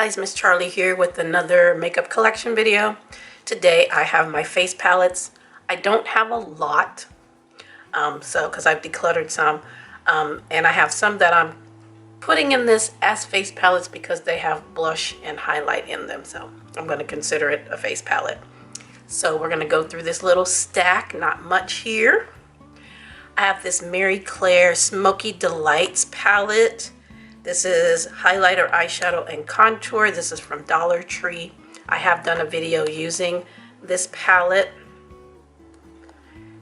guys, Miss Charlie here with another makeup collection video. Today I have my face palettes. I don't have a lot, because I've decluttered some, and I have some that I'm putting in this as face palettes because they have blush and highlight in them, so I'm going to consider it a face palette. So we're going to go through this little stack, not much here. I have this Mary Claire Smoky Delights palette. This is highlighter, eyeshadow, and contour. This is from Dollar Tree. I have done a video using this palette.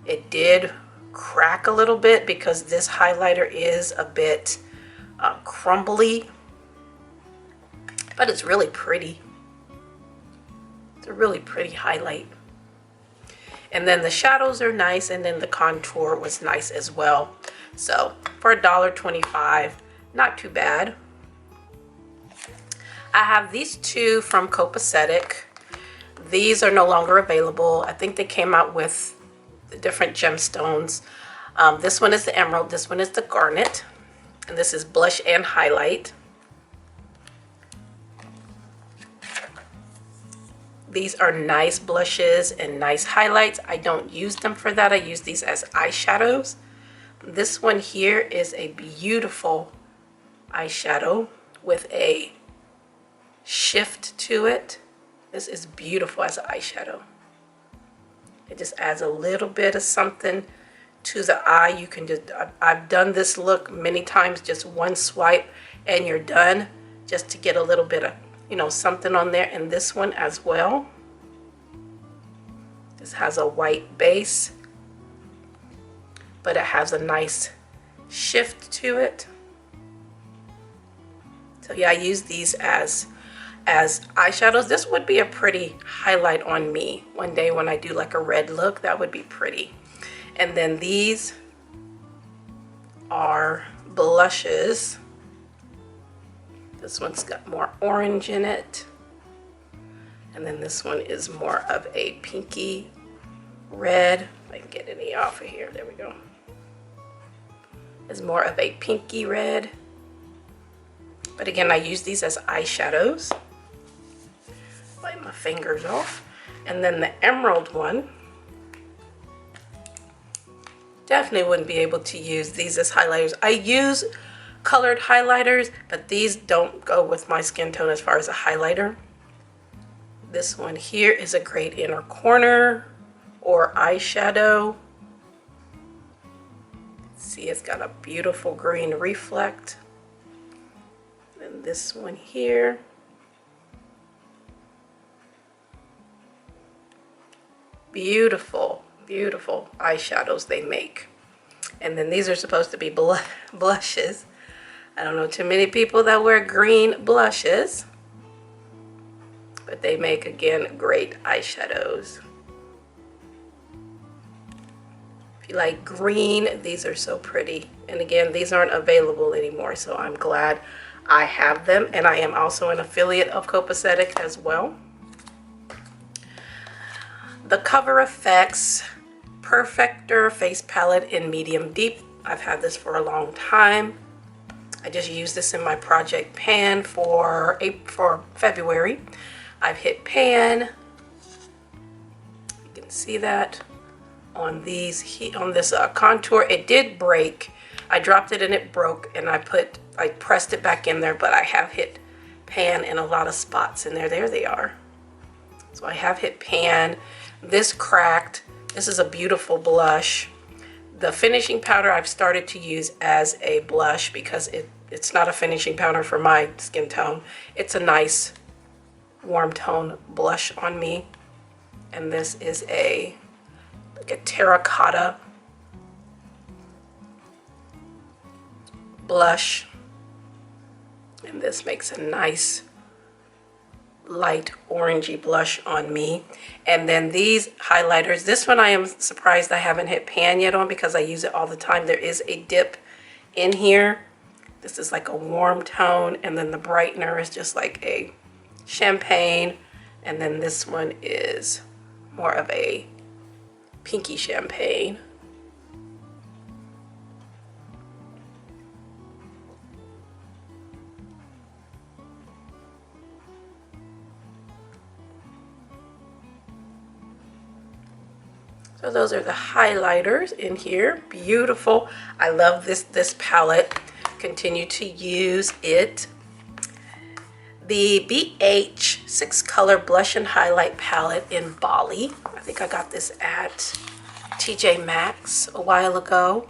It did crack a little bit because this highlighter is a bit crumbly, but it's really pretty. It's a really pretty highlight. And then the shadows are nice, and then the contour was nice as well. So for $1.25, not too bad. I have these two from Copacetic. These are no longer available. I think they came out with the different gemstones. This one is the emerald, this one is the garnet, and this is blush and highlight. These are nice blushes and nice highlights. I don't use them for that. I use these as eyeshadows. This one here is a beautiful eyeshadow with a shift to it. This is beautiful as an eyeshadow. It just adds a little bit of something to the eye. You can just, I've done this look many times, just one swipe and you're done, just to get a little bit of, you know, something on there. And this one as well. This has a white base, but it has a nice shift to it. So yeah, I use these as eyeshadows. This would be a pretty highlight on me one day when I do like a red look. That would be pretty. And then these are blushes. This one's got more orange in it. And then this one is more of a pinky red. If I can get any off of here. There we go. It's more of a pinky red. But again, I use these as eyeshadows. Wipe my fingers off. And then the emerald one, definitely wouldn't be able to use these as highlighters. I use colored highlighters, but these don't go with my skin tone as far as a highlighter. This one here is a great inner corner or eyeshadow. See, it's got a beautiful green reflect. And this one here. Beautiful, beautiful eyeshadows they make. And then these are supposed to be blushes. I don't know too many people that wear green blushes, but they make, again, great eyeshadows. If you like green, these are so pretty. And again, these aren't available anymore, so I'm glad I have them. And I am also an affiliate of Copacetic as well. The Cover FX Perfector Face Palette in Medium Deep. I've had this for a long time. I just used this in my project pan for February. I've hit pan. You can see that on these on this contour. It did break. I dropped it and it broke, and I pressed it back in there, but I have hit pan in a lot of spots in there. There they are. So I have hit pan. This cracked. This is a beautiful blush. The finishing powder I've started to use as a blush because it's not a finishing powder for my skin tone. It's a nice warm tone blush on me. And this is like a terracotta blush. And this makes a nice light orangey blush on me. And then these highlighters, this one I am surprised I haven't hit pan yet on because I use it all the time. There is a dip in here. This is like a warm tone, and then the brightener is just like a champagne, and then this one is more of a pinky champagne. So those are the highlighters in here. Beautiful. I love this palette. Continue to use it. The BH 6 color blush and highlight palette in Bali. I think I got this at TJ Maxx a while ago.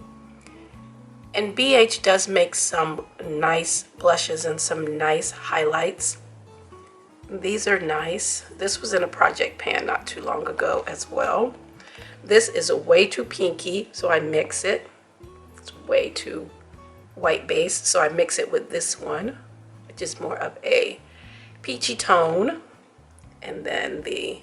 And BH does make some nice blushes and some nice highlights. These are nice. This was in a project pan not too long ago as well. This is way too pinky, so I mix it. It's way too white base, so I mix it with this one, which is more of a peachy tone. And then the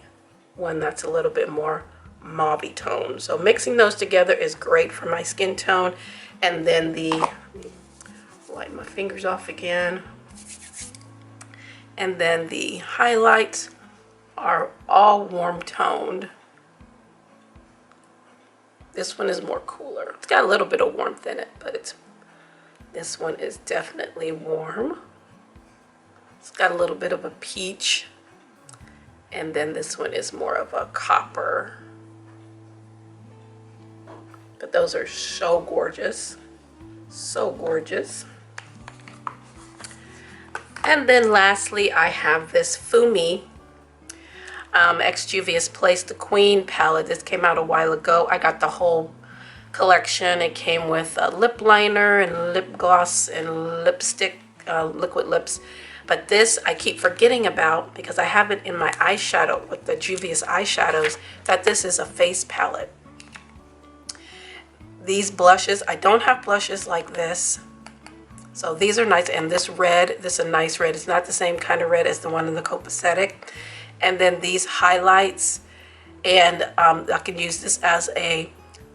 one that's a little bit more mauvey tone. So mixing those together is great for my skin tone. And then wipe my fingers off again. And then the highlights are all warm toned. This one is more cooler. It's got a little bit of warmth in it, but this one is definitely warm. It's got a little bit of a peach. And then this one is more of a copper. But those are so gorgeous. So gorgeous. And then lastly, I have this Fumi Ex Juvia's Place the Queen palette. This came out a while ago. I got the whole collection. It came with a lip liner and lip gloss and lipstick, liquid lips. But this I keep forgetting about because I have it in my eyeshadow with the Juvia's eyeshadows, that this is a face palette. These blushes, I don't have blushes like this. So these are nice, and this red, this is a nice red. It's not the same kind of red as the one in the copacetic. And then these highlights, and I can use this as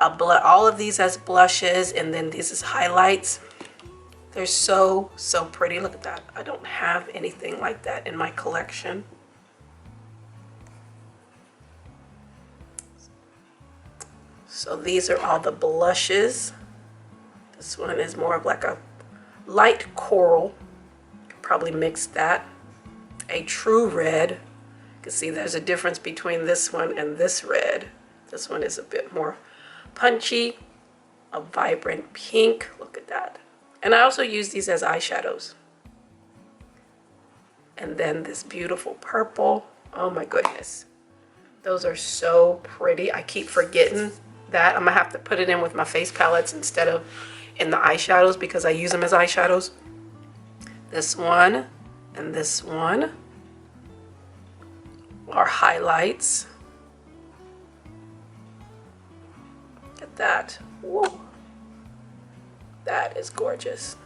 all of these as blushes, and then these as highlights. They're so pretty. Look at that. I don't have anything like that in my collection. So these are all the blushes. This one is more of like a light coral, probably mix that. A true red. You can see there's a difference between this one and this red. This one is a bit more punchy, a vibrant pink. Look at that. And I also use these as eyeshadows. And then this beautiful purple. Oh my goodness. Those are so pretty. I keep forgetting that. I'm gonna have to put it in with my face palettes instead of in the eyeshadows because I use them as eyeshadows. This one and this one are highlights. Look at that. Whoa. That is gorgeous.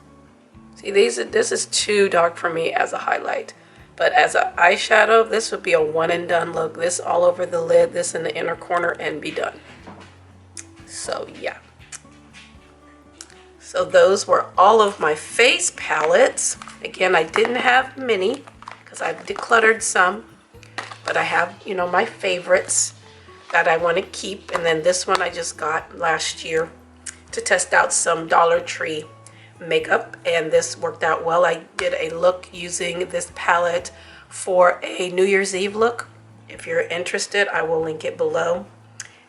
See, this is too dark for me as a highlight. But as an eyeshadow, this would be a one and done look. This all over the lid, this in the inner corner, and be done. So yeah. So those were all of my face palettes. Again, I didn't have many because I've decluttered some. But I have, you know, my favorites that I want to keep. And then this one I just got last year to test out some Dollar Tree makeup, and this worked out well. I did a look using this palette for a New Year's Eve look. If you're interested, I will link it below,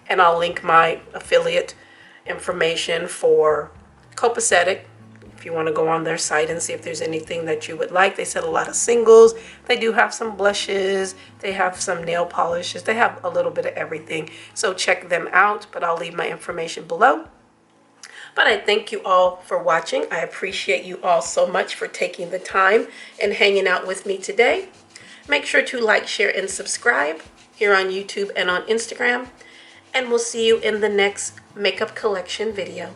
and I'll link my affiliate information for Copacetic if you want to go on their site and see if there's anything that you would like. They said a lot of singles. They do have some blushes. They have some nail polishes. They have a little bit of everything, so check them out, but I'll leave my information below. But I thank you all for watching. I appreciate you all so much for taking the time and hanging out with me today. Make sure to like, share, and subscribe here on YouTube and on Instagram. And we'll see you in the next makeup collection video.